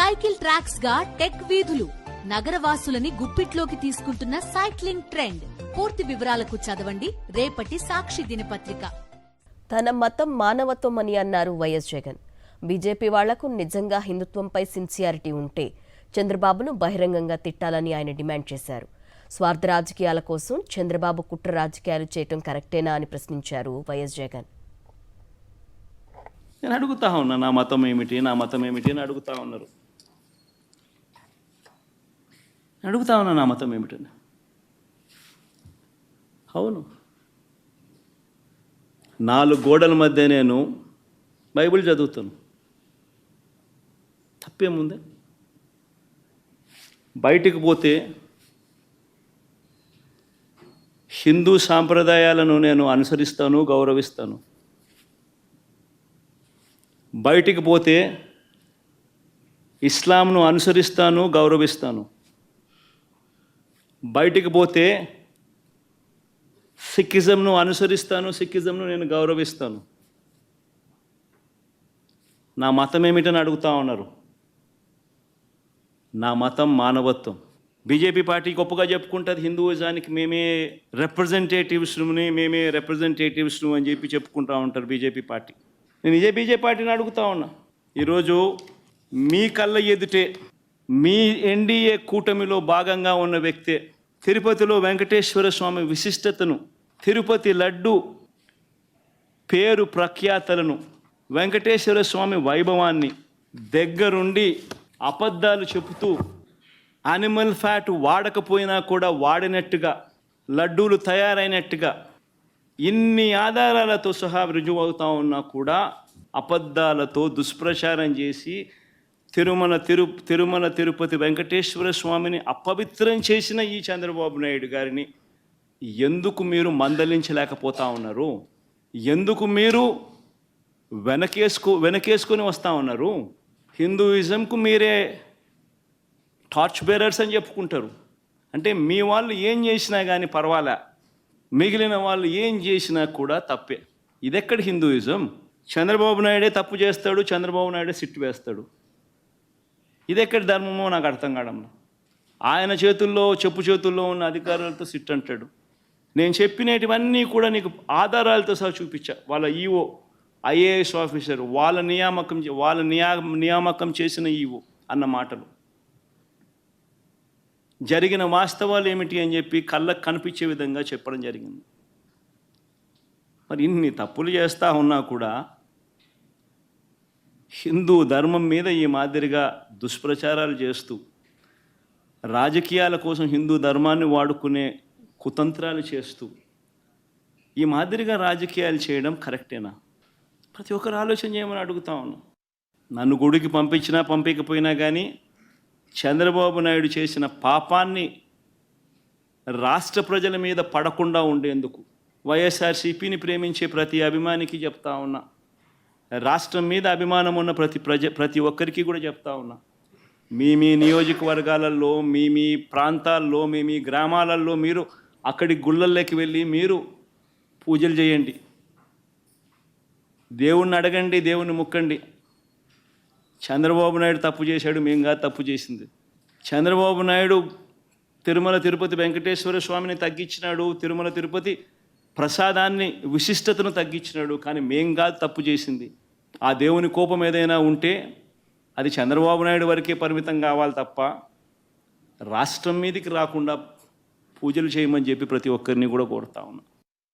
Cycle tracks గా tech వీధులు నగరవాసులని గుప్పిట్లోకి తీసుకుంటున్న సైక్లింగ్ ట్రెండ్. పూర్తి వివరాలకు చదవండి రేపటి సాక్షి దినపత్రిక. తన మతం మానవత్వం అని అన్నారు వైఎస్ జగన్. బీజేపీ వాళ్లకు నిజంగా హిందుత్వంపై సిన్సియారిటీ ఉంటే చంద్రబాబును బహిరంగంగా తిట్టాలని ఆయన డిమాండ్ చేశారు. స్వార్థ రాజకీయాల కోసం చంద్రబాబు కుట్ర రాజకీయాలు చేయటం కరెక్టేనా అని ప్రశ్నించారు వైఎస్ జగన్. నేను అడుగుతా ఉన్నా, నా మతం ఏమిటి అని అడుగుతా ఉన్నారు. అడుగుతా ఉన్నా నా మతం ఏమిటని. అవును, 4 గోడల మధ్య నేను బైబిల్ చదువుతాను, తప్పేముంది? బయటికి పోతే హిందూ సాంప్రదాయాలను నేను అనుసరిస్తాను, గౌరవిస్తాను. బయటికి పోతే ఇస్లాంను అనుసరిస్తాను, గౌరవిస్తాను. బయటికి పోతే సిక్కిజంను అనుసరిస్తాను, సిక్కిజంను నేను గౌరవిస్తాను. నా మతం ఏమిటని అడుగుతా ఉన్నారు. నా మతం మానవత్వం. బీజేపీ పార్టీ గొప్పగా చెప్పుకుంటుంది హిందూయిజానికి మేమే రిప్రజెంటేటివ్స్ను అని చెప్పి చెప్పుకుంటూ ఉంటారు బీజేపీ పార్టీ. నేను ఇదే బీజేపీ పార్టీని అడుగుతా ఉన్నా. ఈరోజు మీ కళ్ళ ఎదుటే మీ ఎన్డీఏ కూటమిలో భాగంగా ఉన్న వ్యక్తే తిరుపతిలో వెంకటేశ్వర స్వామి విశిష్టతను, తిరుపతి లడ్డు పేరు ప్రఖ్యాతలను, వెంకటేశ్వర స్వామి వైభవాన్ని దగ్గరుండి అబద్ధాలు చెబుతూ యానిమల్ ఫ్యాట్ వాడకపోయినా కూడా వాడినట్టుగా, లడ్డూలు తయారైనట్టుగా ఇన్ని ఆధారాలతో సహా రుజువు అవుతా ఉన్నా కూడా అబద్ధాలతో దుష్ప్రచారం చేసి తిరుమల తిరుపతి వెంకటేశ్వర స్వామిని అపవిత్రం చేసిన ఈ చంద్రబాబు నాయుడు గారిని ఎందుకు మీరు మందలించలేకపోతా ఉన్నారు? ఎందుకు మీరు వెనకేసుకొని వస్తూ ఉన్నారు? హిందూయిజంకు మీరే టార్చ్ బేరర్స్ అని చెప్పుకుంటారు. అంటే మీ వాళ్ళు ఏం చేసినా కానీ పర్వాలే, మిగిలిన వాళ్ళు ఏం చేసినా కూడా తప్పే. ఇదెక్కడ హిందూయిజం? చంద్రబాబు నాయుడే తప్పు చేస్తాడు, చంద్రబాబు నాయుడే సిట్టు వేస్తాడు. ఇదెక్కడ ధర్మమో నాకు అర్థం కావడంలో. ఆయన చెప్పు చేతుల్లో ఉన్న అధికారులతో సిట్ అంటాడు. నేను చెప్పినటువన్నీ కూడా నీకు ఆధారాలతో సహా చూపించా. వాళ్ళ ఈఓ ఐఏఎస్ ఆఫీసర్ వాళ్ళ నియామకం చేసిన ఈఓ అన్న మాటలు, జరిగిన వాస్తవాలు ఏమిటి అని చెప్పి కళ్ళకు కనిపించే విధంగా చెప్పడం జరిగింది. మరి ఇన్ని తప్పులు చేస్తూ ఉన్నా కూడా హిందూ ధర్మం మీద ఈ మాదిరిగా దుష్ప్రచారాలు చేస్తూ రాజకీయాల కోసం హిందూ ధర్మాన్ని వాడుకునే కుతంత్రాలు చేస్తూ ఈ మాదిరిగా రాజకీయాలు చేయడం కరెక్టేనా? ప్రతి ఒక్కరు ఆలోచన చేయమని అడుగుతా ఉన్నాను. నన్ను గుడికి పంపించినా పంపించకపోయినా కానీ చంద్రబాబు నాయుడు చేసిన పాపాన్ని రాష్ట్ర ప్రజల మీద పడకుండా ఉండేందుకు వైఎస్ఆర్సీపీని ప్రేమించే ప్రతి అభిమానికి చెప్తా ఉన్నా, రాష్ట్రం మీద అభిమానం ఉన్న ప్రతి ఒక్కరికి కూడా చెప్తా ఉన్నా, మీ నియోజకవర్గాలలో, మీ ప్రాంతాల్లో, మీ గ్రామాలలో మీరు అక్కడి గుళ్ళల్లోకి వెళ్ళి మీరు పూజలు చేయండి, దేవుణ్ణి అడగండి, దేవుణ్ణి ముక్కండి. చంద్రబాబు నాయుడు తప్పు చేశాడు, మేము కాదు తప్పు చేసింది. చంద్రబాబు నాయుడు తిరుమల తిరుపతి వెంకటేశ్వర స్వామిని తగ్గించినాడు, తిరుమల తిరుపతి ప్రసాదాన్ని విశిష్టతను తగ్గించినాడు. కానీ మేం కాదు తప్పు చేసింది. ఆ దేవుని కోపం ఏదైనా ఉంటే అది చంద్రబాబు నాయుడు వరకే పరిమితం కావాలి తప్ప రాష్ట్రం మీదకి రాకుండా పూజలు చేయమని చెప్పి ప్రతి ఒక్కరిని కూడా కోరుతా ఉన్నా.